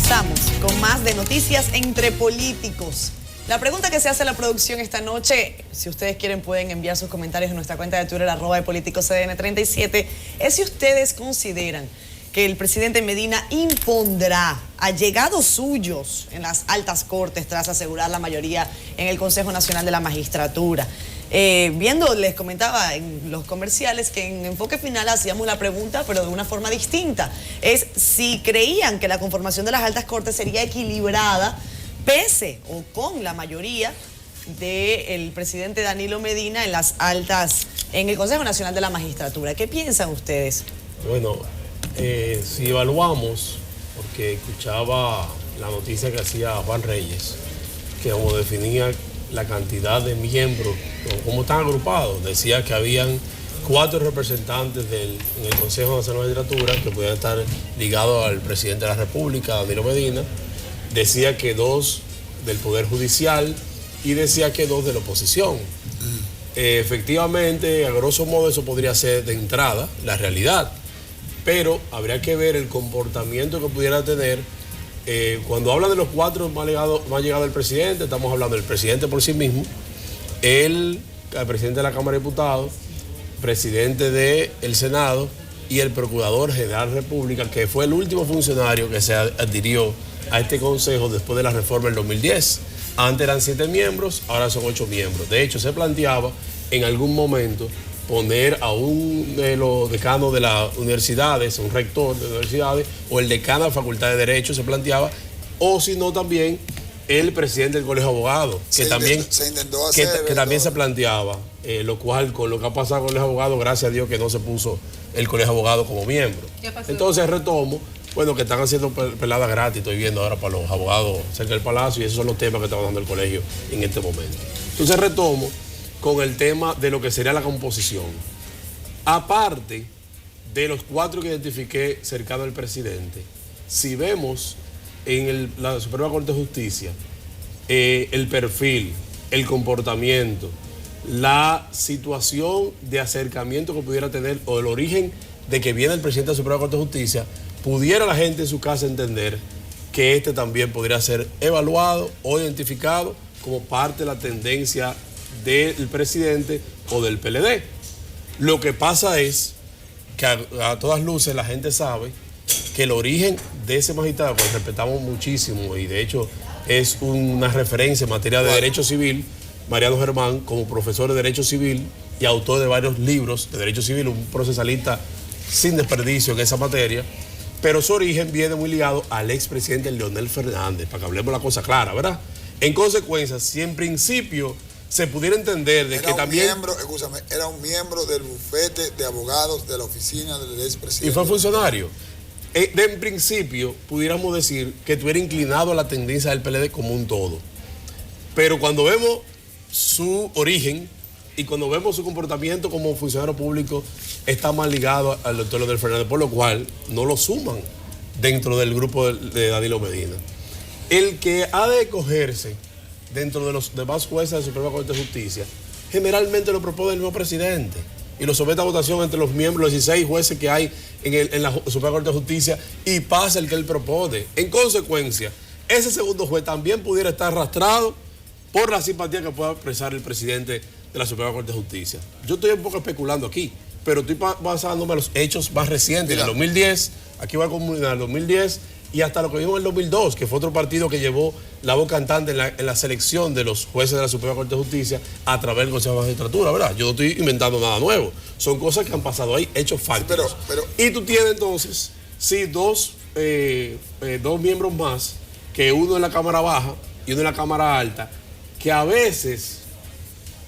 Comenzamos con más de Noticias entre Políticos. La pregunta que se hace a la producción esta noche, si ustedes quieren pueden enviar sus comentarios en nuestra cuenta de Twitter, @depoliticoscdn37, es si ustedes consideran que el presidente Medina impondrá allegados suyos en las altas cortes tras asegurar la mayoría en el Consejo Nacional de la Magistratura. Les comentaba en los comerciales que en Enfoque Final hacíamos la pregunta, pero de una forma distinta. Es si creían que la conformación de las altas cortes sería equilibrada, pese o con la mayoría del presidente Danilo Medina en el Consejo Nacional de la Magistratura. ¿Qué piensan ustedes? Bueno, si evaluamos, porque escuchaba la noticia que hacía Juan Reyes, que como definía la cantidad de miembros, cómo están agrupados, decía que habían 4 representantes en el Consejo Nacional de la Magistratura que podían estar ligados al presidente de la República, Danilo Medina, decía que 2 del Poder Judicial y decía que 2 de la oposición. Efectivamente, a grosso modo eso podría ser de entrada la realidad, pero habría que ver el comportamiento que pudiera tener. Cuando hablan de los 4 más llegados al presidente, estamos hablando del presidente por sí mismo, el presidente de la Cámara de Diputados, presidente del Senado y el Procurador General de la República, que fue el último funcionario que se adhirió a este consejo después de la reforma del 2010. Antes eran 7 miembros, ahora son 8 miembros. De hecho, se planteaba en algún momento poner a un de los decanos de las universidades, un rector de universidades, o el decano de la Facultad de Derecho, se planteaba, o si no también el presidente del Colegio de Abogados, que también se planteaba, lo cual con lo que ha pasado con el Colegio de Abogados, gracias a Dios que no se puso el Colegio de Abogados como miembro. Entonces retomo, bueno, que están haciendo peladas gratis, estoy viendo ahora para los abogados cerca del Palacio, y esos son los temas que está dando el colegio en este momento. Entonces retomo con el tema de lo que sería la composición. Aparte de los 4 que identifiqué cercanos al presidente, si vemos en la Suprema Corte de Justicia el perfil, el comportamiento, la situación de acercamiento que pudiera tener o el origen de que viene el presidente de la Suprema Corte de Justicia, pudiera la gente en su casa entender que este también podría ser evaluado o identificado como parte de la tendencia del presidente o del PLD. Lo que pasa es que a todas luces la gente sabe que el origen de ese magistrado, que respetamos muchísimo y de hecho es una referencia en materia de derecho civil, Mariano Germán, como profesor de derecho civil y autor de varios libros de derecho civil, un procesalista sin desperdicio en esa materia, pero su origen viene muy ligado al expresidente Leonel Fernández, para que hablemos la cosa clara, ¿verdad? En consecuencia, si en principio se pudiera entender de que también... Era un miembro del bufete de abogados de la oficina del expresidente. Y fue funcionario. En principio, pudiéramos decir que estuviera inclinado a la tendencia del PLD como un todo. Pero cuando vemos su origen y cuando vemos su comportamiento como funcionario público, está más ligado al doctor Leonel Fernández, por lo cual no lo suman dentro del grupo de Danilo Medina. El que ha de cogerse dentro de los demás jueces de la Suprema Corte de Justicia, generalmente lo propone el mismo presidente y lo somete a votación entre los miembros, los 16 jueces que hay en la Suprema Corte de Justicia, y pasa el que él propone. En consecuencia, ese segundo juez también pudiera estar arrastrado por la simpatía que pueda expresar el presidente de la Suprema Corte de Justicia. Yo estoy un poco especulando aquí, pero estoy basándome en los hechos más recientes. En el 2010, aquí voy a comunicar el 2010, y hasta lo que vimos en el 2002, que fue otro partido que llevó la voz cantante en la selección de los jueces de la Suprema Corte de Justicia a través del Consejo de Magistratura, ¿verdad? Yo no estoy inventando nada nuevo. Son cosas que han pasado ahí, hechos fácticos. Y tú tienes entonces, sí, dos miembros más, que uno en la Cámara Baja y uno en la Cámara Alta, que a veces,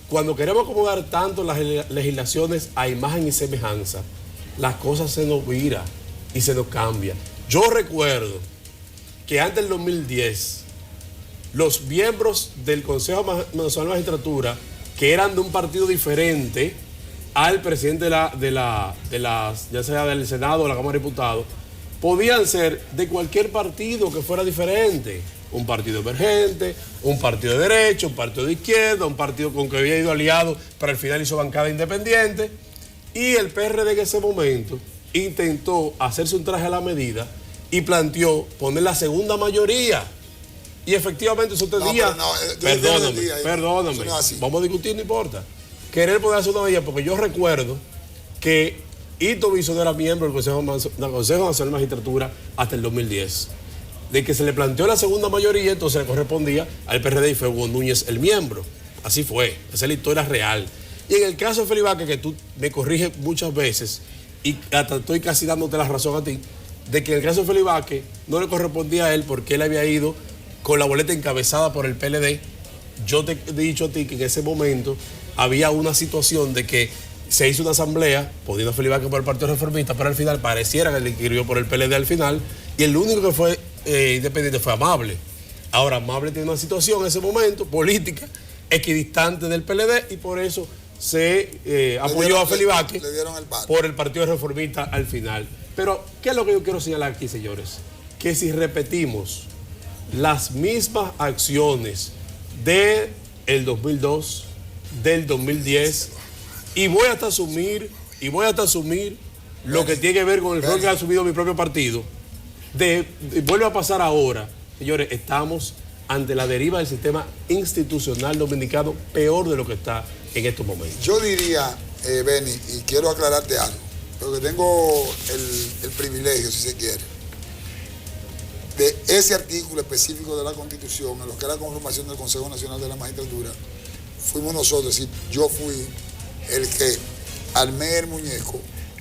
cuando queremos acomodar tanto las legislaciones a imagen y semejanza, las cosas se nos viran y se nos cambian. Yo recuerdo que antes del 2010, los miembros del Consejo Nacional de la Magistratura, que eran de un partido diferente al presidente ya sea del Senado o la Cámara de Diputados, podían ser de cualquier partido que fuera diferente. Un partido emergente, un partido de derecha, un partido de izquierda, un partido con que había ido aliado, pero al final hizo bancada independiente. Y el PRD en ese momento intentó hacerse un traje a la medida y planteó poner la segunda mayoría. Y efectivamente eso tendría... Perdóname, vamos a discutir, no importa. Querer poner la segunda mayoría, porque yo recuerdo que Hito Bisonó era miembro del Consejo Nacional de Magistratura hasta el 2010. De que se le planteó la segunda mayoría, entonces le correspondía al PRD y fue Hugo Núñez el miembro. Así fue, esa es la historia real. Y en el caso de Félix Vázquez, que tú me corriges muchas veces, y hasta estoy casi dándote la razón a ti, de que en el caso de Félix Vázquez no le correspondía a él porque él había ido con la boleta encabezada por el PLD. Yo te he dicho a ti que en ese momento había una situación de que se hizo una asamblea poniendo a Félix Vázquez por el Partido Reformista, pero al final pareciera que le inscribió por el PLD al final, y el único que fue independiente fue Amable. Ahora, Amable tiene una situación en ese momento política equidistante del PLD y por eso se apoyó a Félix Vázquez por el Partido Reformista al final. Pero, ¿qué es lo que yo quiero señalar aquí, señores? Que si repetimos las mismas acciones del 2002, del 2010, y voy hasta asumir lo que tiene que ver con el rol que ha asumido mi propio partido, vuelve a pasar ahora, señores, estamos ante la deriva del sistema institucional dominicano peor de lo que está en estos momentos. Yo diría, Benny, y quiero aclararte algo, porque tengo el privilegio, si se quiere, de ese artículo específico de la Constitución, en lo que es la conformación del Consejo Nacional de la Magistratura, fuimos nosotros, es decir, yo fui el que armé el muñeco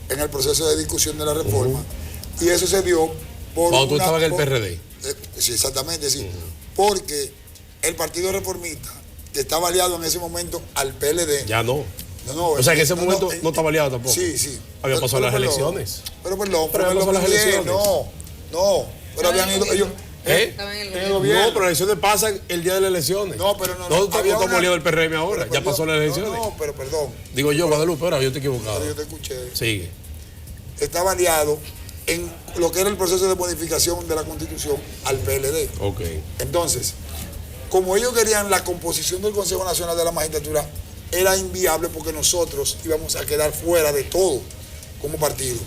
en el proceso de discusión de la reforma, y eso se dio por... Cuando tú estabas en el PRD. Sí, exactamente, sí. Porque el Partido Reformista, que estaba aliado en ese momento al PLD... Ya no. O sea, en ese momento no estaba aliado tampoco. Sí. Había pasado las elecciones. Pero las elecciones. No. Pero habían ido ellos... No, pero las elecciones pasan el día de las elecciones. No, pero no. Nosotros estamos aliados del PRM ahora, ya pasó las elecciones. No, pero perdón. Digo yo, Guadalupe, ahora yo te he equivocado. Pero yo te escuché. Sigue. Estaba aliado en lo que era el proceso de modificación de la Constitución al PLD. Ok. Entonces, como ellos querían la composición del Consejo Nacional de la Magistratura, era inviable porque nosotros íbamos a quedar fuera de todo como partido.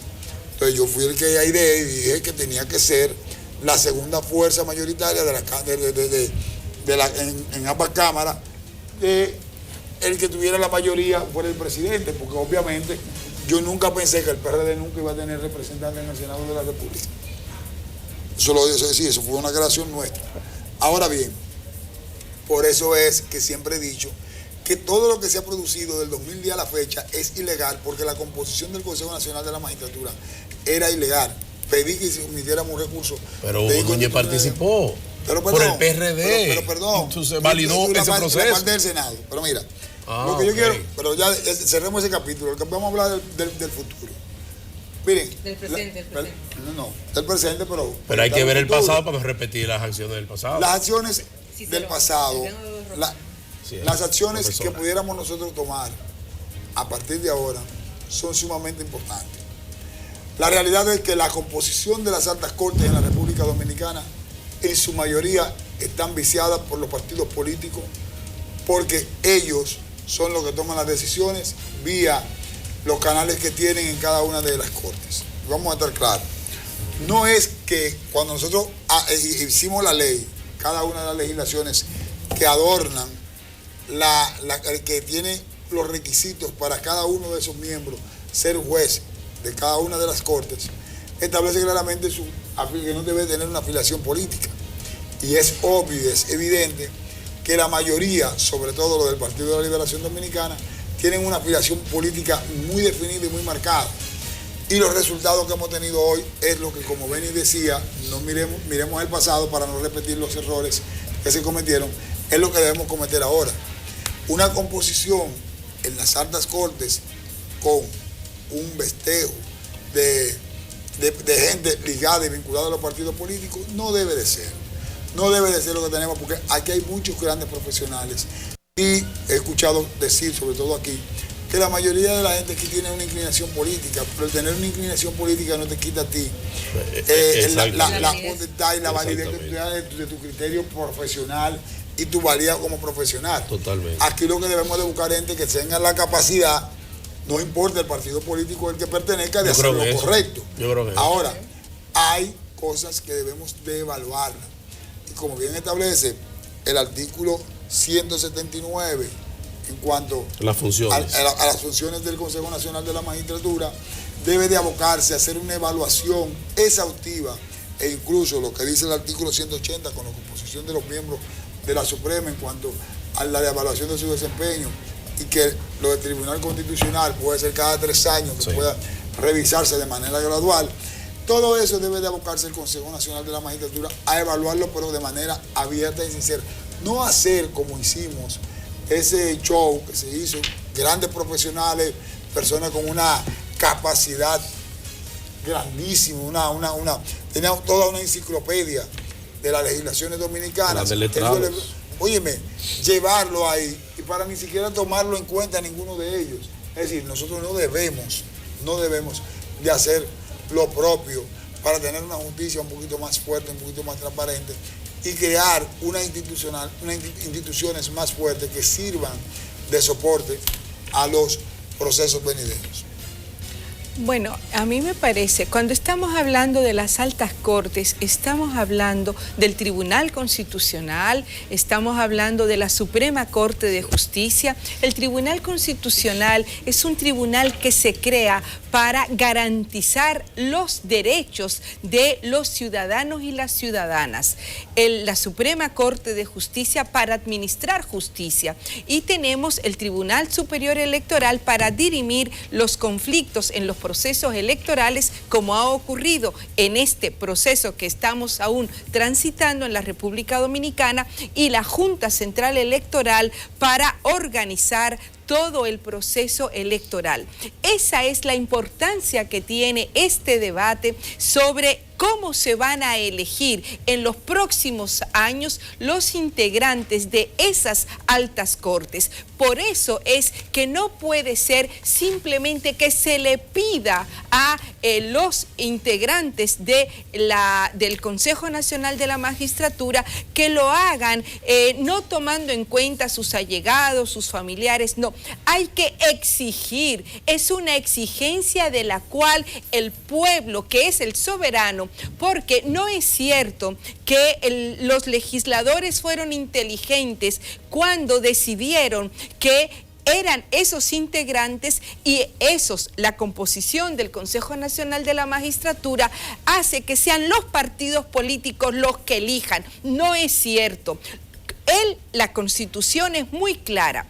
Entonces yo fui el que aireé y dije que tenía que ser la segunda fuerza mayoritaria en ambas cámaras, el que tuviera la mayoría fuera el presidente, porque obviamente yo nunca pensé que el PRD nunca iba a tener representantes en el Senado de la República. Eso fue una creación nuestra. Ahora bien, por eso es que siempre he dicho que todo lo que se ha producido del 2010 a la fecha es ilegal, porque la composición del Consejo Nacional de la Magistratura era ilegal. Pedí que se omitiéramos un recurso. Pero Hugo Núñez participó por el PRD. Pero perdón. Entonces validó ese proceso. La parte del Senado. Pero mira, lo que yo quiero, pero ya cerremos ese capítulo, que vamos a hablar del futuro. Miren. Del presente. No, del presente, pero... Pero hay que ver el pasado para no repetir las acciones del pasado. Las acciones del pasado, las acciones que pudiéramos nosotros tomar a partir de ahora son sumamente importantes. La realidad es que la composición de las altas cortes en la República Dominicana, en su mayoría, están viciadas por los partidos políticos, porque ellos son los que toman las decisiones vía los canales que tienen en cada una de las cortes. Vamos a estar claros. No es que cuando nosotros hicimos la ley, cada una de las legislaciones que adornan, el que tiene los requisitos para cada uno de esos miembros ser juez de cada una de las cortes, establece claramente que no debe tener una afiliación política. Y es obvio, es evidente que la mayoría, sobre todo los del Partido de la Liberación Dominicana, tienen una afiliación política muy definida y muy marcada. Y los resultados que hemos tenido hoy es lo que, como Benny decía, no miremos el pasado para no repetir los errores que se cometieron, es lo que debemos cometer ahora. Una composición en las altas cortes con un vestejo de gente ligada y vinculada a los partidos políticos no debe de ser. No debe de ser lo que tenemos, porque aquí hay muchos grandes profesionales. Y he escuchado decir, sobre todo aquí, que la mayoría de la gente aquí tiene una inclinación política, pero el tener una inclinación política no te quita a ti la potestad y la validez de tu criterio profesional y tu valía como profesional. Totalmente. Aquí lo que debemos de buscar gente que tenga la capacidad, no importa el partido político al que pertenezca, de hacer lo correcto. Yo creo que ahora, hay cosas que debemos de evaluarlas. Y como bien establece el artículo 179 en cuanto a las funciones del Consejo Nacional de la Magistratura, debe de abocarse a hacer una evaluación exhaustiva, e incluso lo que dice el artículo 180 con la composición de los miembros de la Suprema en cuanto a la evaluación de su desempeño, y que lo del Tribunal Constitucional puede ser cada 3 años, que pueda revisarse de manera gradual. Todo eso debe de abocarse el Consejo Nacional de la Magistratura a evaluarlo, pero de manera abierta y sincera. No hacer como hicimos ese show que se hizo, grandes profesionales, personas con una capacidad grandísima, tenía toda una enciclopedia de las legislaciones dominicanas. Óyeme, llevarlo ahí y para ni siquiera tomarlo en cuenta ninguno de ellos. Es decir, nosotros no debemos de hacer lo propio para tener una justicia un poquito más fuerte, un poquito más transparente y crear unas instituciones más fuertes que sirvan de soporte a los procesos venideros. Bueno, a mí me parece, cuando estamos hablando de las altas cortes, estamos hablando del Tribunal Constitucional, estamos hablando de la Suprema Corte de Justicia. El Tribunal Constitucional es un tribunal que se crea para garantizar los derechos de los ciudadanos y las ciudadanas. La Suprema Corte de Justicia para administrar justicia. Y tenemos el Tribunal Superior Electoral para dirimir los conflictos en los procesos electorales, como ha ocurrido en este proceso que estamos aún transitando en la República Dominicana, y la Junta Central Electoral para organizar todo el proceso electoral. Esa es la importancia que tiene este debate sobre cómo se van a elegir en los próximos años los integrantes de esas altas cortes. Por eso es que no puede ser simplemente que se le pida a los integrantes del Consejo Nacional de la Magistratura que lo hagan no tomando en cuenta sus allegados, sus familiares, no. Hay que exigir, es una exigencia de la cual el pueblo, que es el soberano, porque no es cierto que los legisladores fueron inteligentes cuando decidieron que eran esos integrantes y la composición del Consejo Nacional de la Magistratura hace que sean los partidos políticos los que elijan. No es cierto. La Constitución es muy clara.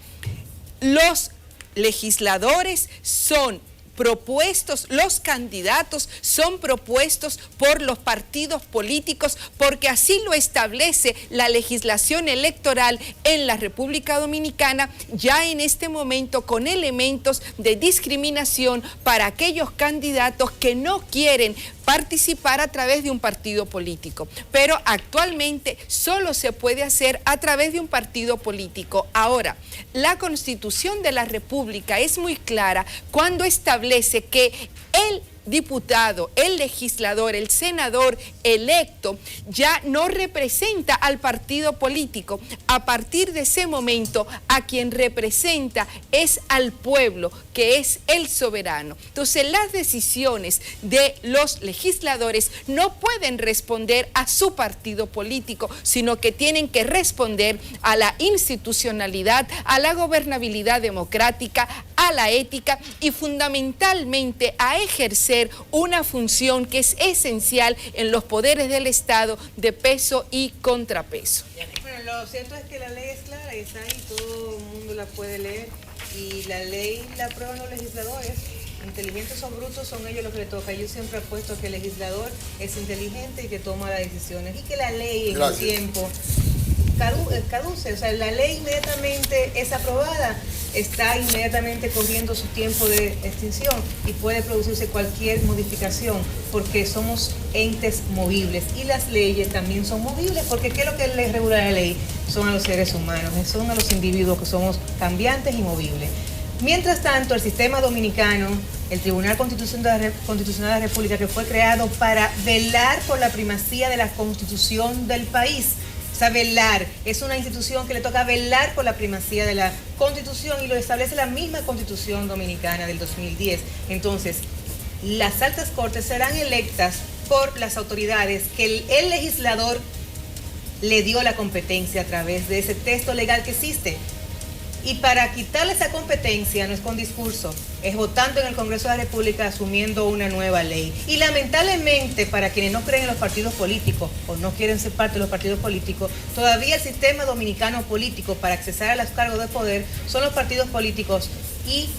Los legisladores son propuestos, los candidatos son propuestos por los partidos políticos, porque así lo establece la legislación electoral en la República Dominicana, ya en este momento con elementos de discriminación para aquellos candidatos que no quieren participar a través de un partido político. Pero actualmente solo se puede hacer a través de un partido político. Ahora, la Constitución de la República es muy clara cuando establece que el diputado, el legislador, el senador electo ya no representa al partido político. A partir de ese momento, a quien representa es al pueblo, que es el soberano. Entonces, las decisiones de los legisladores no pueden responder a su partido político, sino que tienen que responder a la institucionalidad, a la gobernabilidad democrática, a la ética y fundamentalmente a ejercer una función que es esencial en los poderes del Estado de peso y contrapeso. Bueno, lo cierto es que la ley es clara y está ahí, todo el mundo la puede leer y la ley la aprueban los legisladores. Inteligentes o brutos son ellos los que le toca. Yo siempre apuesto que el legislador es inteligente y que toma las decisiones y que la ley en el tiempo caduce, o sea, la ley inmediatamente es aprobada, está inmediatamente corriendo su tiempo de extinción y puede producirse cualquier modificación porque somos entes movibles y las leyes también son movibles porque ¿qué es lo que les regula la ley? Son a los seres humanos, son a los individuos que somos cambiantes y movibles. Mientras tanto, el sistema dominicano, el Tribunal Constitucional de la República, que fue creado para velar por la primacía de la Constitución del país. O sea, velar, es una institución que le toca velar por la primacía de la Constitución y lo establece la misma Constitución dominicana del 2010. Entonces, las altas cortes serán electas por las autoridades que el legislador le dio la competencia a través de ese texto legal que existe. Y para quitarle esa competencia no es con discurso, es votando en el Congreso de la República, asumiendo una nueva ley. Y lamentablemente, para quienes no creen en los partidos políticos o no quieren ser parte de los partidos políticos, todavía el sistema dominicano político para acceder a los cargos de poder son los partidos políticos, y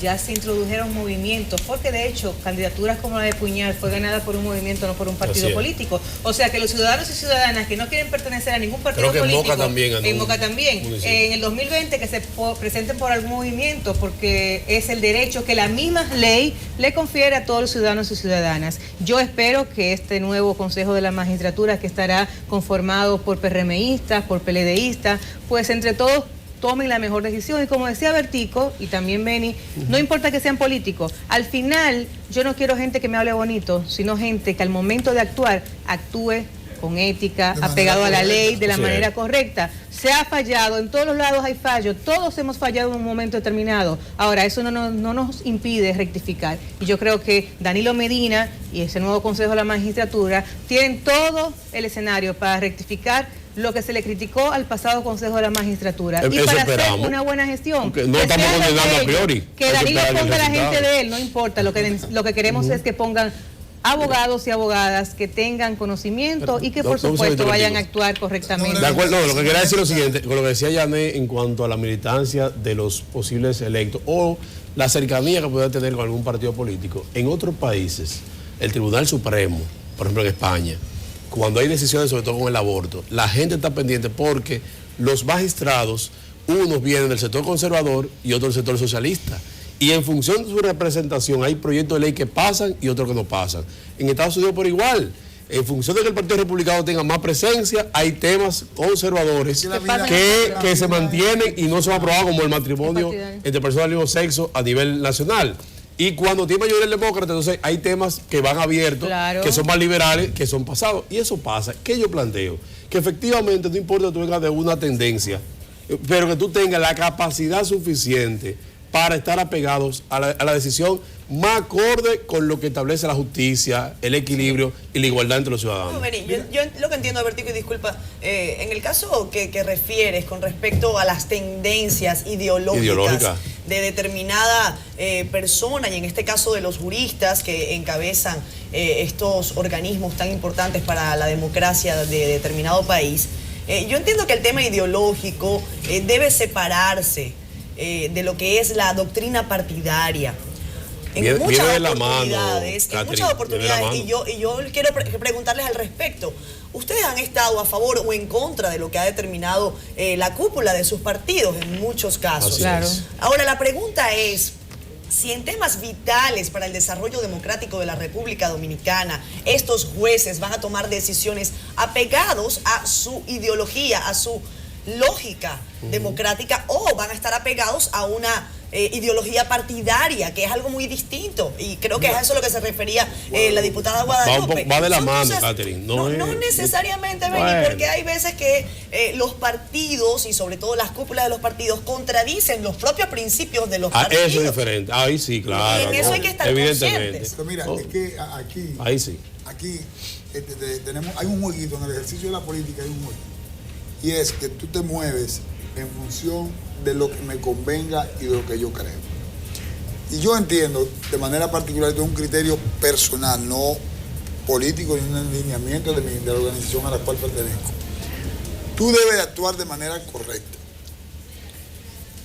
ya se introdujeron movimientos, porque de hecho candidaturas como la de Puñal fue ganada por un movimiento, no por un partido político. O sea que los ciudadanos y ciudadanas que no quieren pertenecer a ningún partido político, en Moca también, en el 2020 que se presenten por algún movimiento, porque es el derecho que la misma ley le confiere a todos los ciudadanos y ciudadanas. Yo espero que este nuevo Consejo de la Magistratura, que estará conformado por PRMistas, por PLDistas, pues entre todos tomen la mejor decisión. Y como decía Bertico, y también Beni, no importa que sean políticos, al final yo no quiero gente que me hable bonito, sino gente que al momento de actuar, actúe con ética, apegado a la ley, de la manera correcta. Se ha fallado, en todos los lados hay fallos, todos hemos fallado en un momento determinado. Ahora, eso no nos impide rectificar. Y yo creo que Danilo Medina y ese nuevo Consejo de la Magistratura tienen todo el escenario para rectificar lo que se le criticó al pasado Consejo de la Magistratura. Y para hacer una buena gestión. No estamos condenando a priori. Que Danilo ponga a la gente de él, no importa. Lo que queremos es que pongan abogados y abogadas que tengan conocimiento y que por supuesto vayan a actuar correctamente. De acuerdo, lo que quería decir es lo siguiente, con lo que decía Yané en cuanto a la militancia de los posibles electos o la cercanía que pueda tener con algún partido político. En otros países, el Tribunal Supremo, por ejemplo en España, cuando hay decisiones sobre todo con el aborto, la gente está pendiente porque los magistrados, unos vienen del sector conservador y otros del sector socialista. Y en función de su representación hay proyectos de ley que pasan y otros que no pasan. En Estados Unidos por igual. En función de que el Partido Republicano tenga más presencia, hay temas conservadores que se mantienen y no son aprobados, como el matrimonio entre personas del mismo sexo a nivel nacional. Y cuando tiene mayoría el demócrata, entonces hay temas que van abiertos, que son más liberales, que son pasados. Y eso pasa. ¿Qué yo planteo? Que efectivamente no importa que tú vengas de una tendencia, pero que tú tengas la capacidad suficiente para estar apegados a la decisión más acorde con lo que establece la justicia, el equilibrio y la igualdad entre los ciudadanos. Yo lo que entiendo, Bertico, y disculpa, en el caso que refieres con respecto a las tendencias ideológicas de determinada persona, y en este caso de los juristas que encabezan estos organismos tan importantes para la democracia de determinado país, yo entiendo que el tema ideológico debe separarse de lo que es la doctrina partidaria. En muchas oportunidades, y yo quiero preguntarles al respecto. ¿Ustedes han estado a favor o en contra de lo que ha determinado la cúpula de sus partidos en muchos casos? Claro. Ahora, la pregunta es, si en temas vitales para el desarrollo democrático de la República Dominicana, estos jueces van a tomar decisiones apegados a su ideología, a su lógica democrática, o van a estar apegados a una ideología partidaria, que es algo muy distinto, y creo que es a eso a lo que se refería la diputada Guadalupe. Va de la mano, Catherine. No necesariamente, Benny, porque hay veces que los partidos, y sobre todo las cúpulas de los partidos, contradicen los propios principios de los partidos. Eso es diferente. Ahí sí, claro. Y en eso hay que estar conscientes. Pero mira, es que aquí, ahí sí. Aquí hay un jueguito, en el ejercicio de la política hay un juego. Y es que tú te mueves en función de lo que me convenga y de lo que yo creo. Y yo entiendo, de manera particular, esto es un criterio personal, no político, ni un alineamiento de la organización a la cual pertenezco. Tú debes actuar de manera correcta.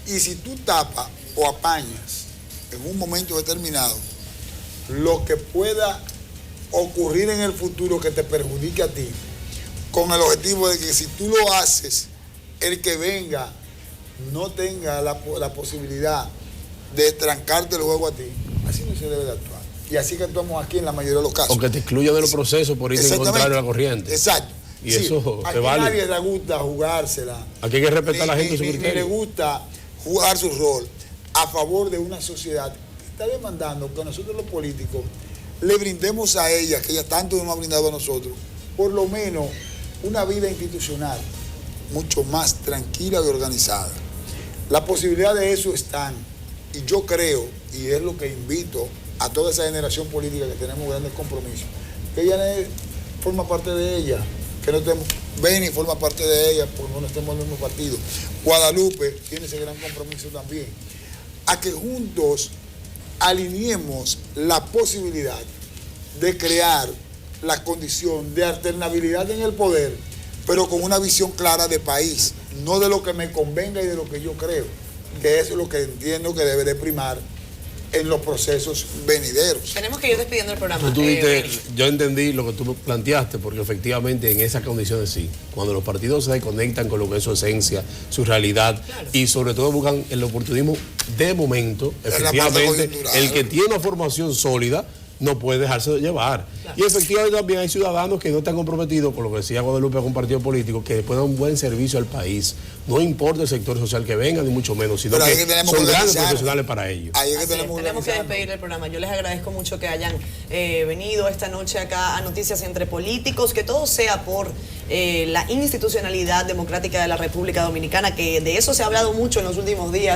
Y si tú tapas o apañas en un momento determinado lo que pueda ocurrir en el futuro que te perjudique a ti, con el objetivo de que si tú lo haces, el que venga no tenga la posibilidad de trancarte el juego a ti, así no se debe de actuar. Y así que actuamos aquí en la mayoría de los casos. O que te excluya de los procesos por ir en contrario a la corriente. Exacto. Y eso aquí vale. Nadie le gusta jugársela. Aquí hay que respetar a la gente su criterio. Ni le gusta jugar su rol a favor de una sociedad que está demandando que nosotros los políticos le brindemos a ella, que ella tanto nos ha brindado a nosotros, por lo menos una vida institucional mucho más tranquila y organizada. La posibilidad de eso están, y yo creo, y es lo que invito a toda esa generación política que tenemos grandes compromisos, que Yanet forma parte de ella, que no estemos, Beni forma parte de ella, porque no estemos en el mismo partido. Guadalupe tiene ese gran compromiso también. A que juntos alineemos la posibilidad de crear la condición de alternabilidad en el poder, pero con una visión clara de país, no de lo que me convenga y de lo que yo creo, que es lo que entiendo que debe de primar en los procesos venideros. Tenemos que ir despidiendo el programa. Yo entendí lo que tú planteaste, porque efectivamente en esas condiciones sí, cuando los partidos se desconectan con lo que es su esencia, su realidad, claro, y sobre todo buscan el oportunismo de momento, efectivamente el que tiene una formación sólida no puede dejarse de llevar. Claro. Y efectivamente también hay ciudadanos que no están comprometidos con lo que decía Guadalupe, con un partido político, que después dan un buen servicio al país. No importa el sector social que venga, ni mucho menos, sino que son grandes profesionales para ellos. Ahí es que tenemos que despedir el programa. Yo les agradezco mucho que hayan venido esta noche acá a Noticias Entre Políticos, que todo sea por la institucionalidad democrática de la República Dominicana, que de eso se ha hablado mucho en los últimos días.